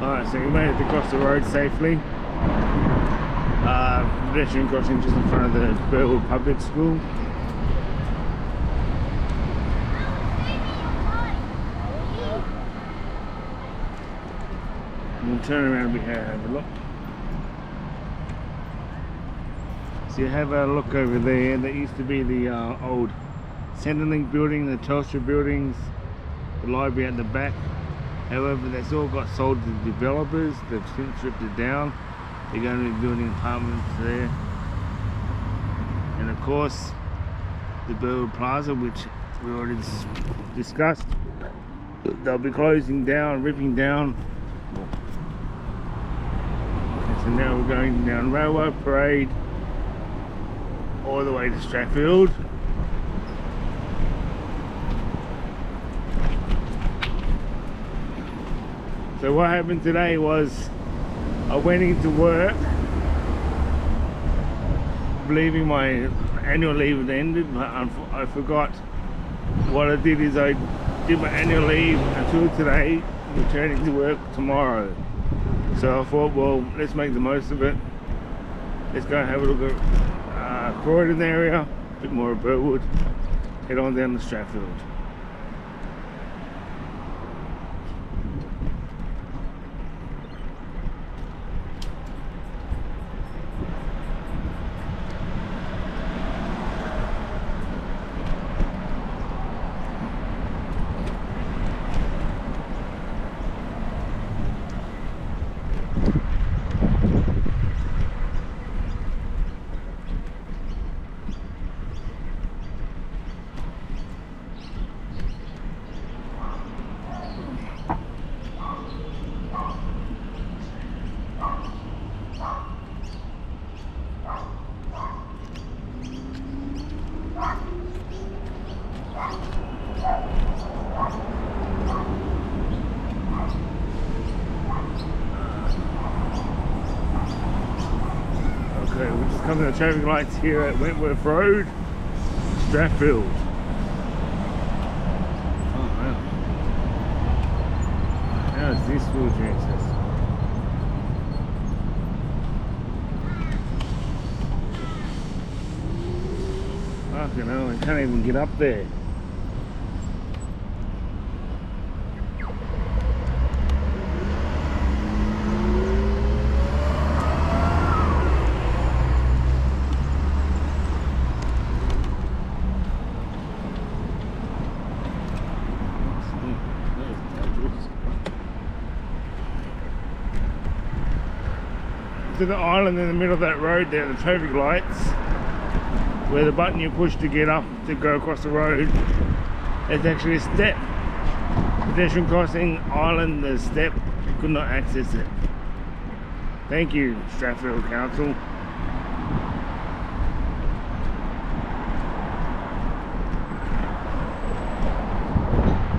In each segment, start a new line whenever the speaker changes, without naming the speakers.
Alright, so we made it across the road safely. Pedestrian crossing just in front of the Burwood Public School. And we'll turn around and have a look. So you have a look over there. That used to be the old Centrelink building, the Telstra buildings, the library at the back. However, that's all got sold to the developers. They've since stripped it down. They're going to be building apartments there. And of course, the Burwood Plaza, which we already discussed, they'll be closing down, ripping down. Okay, so now we're going down Railway Parade all the way to Strathfield. So what happened today was I went into work believing my annual leave had ended, but I forgot. What I did is I did my annual leave until today, returning to work tomorrow. So I thought, well, let's make the most of it. Let's go and have a look at Croydon area, a bit more of Burwood, head on down to Strathfield. Okay, we're just coming to the traffic lights here at Wentworth Road, Strathfield. Oh wow. How's this wheelchair access? Fucking hell, I can't even get up there. To the island in the middle of that road there, the traffic lights, where the button you push to get up to go across the road, there's actually a step. Pedestrian crossing, island, there's a step, could not access it. Thank you, Strathfield Council.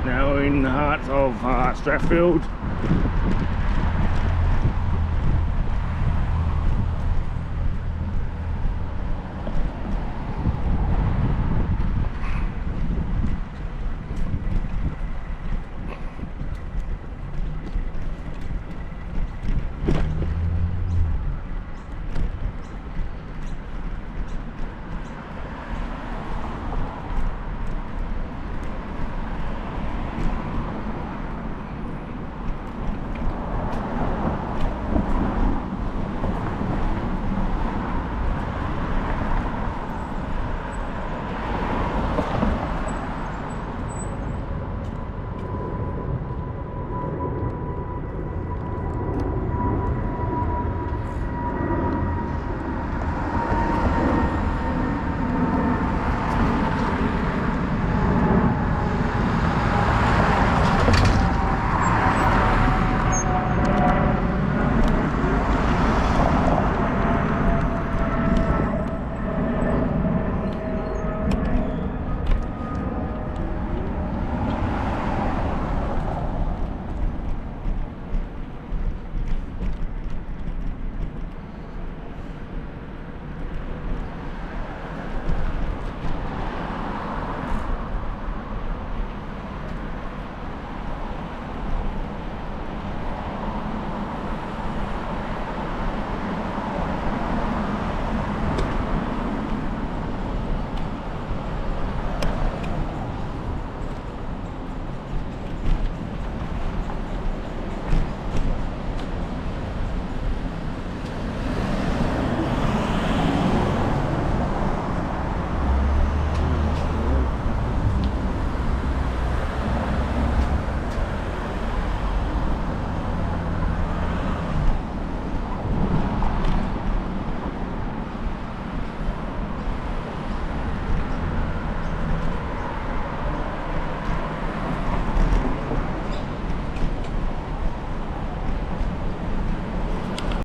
Now we're in the heart of Strathfield.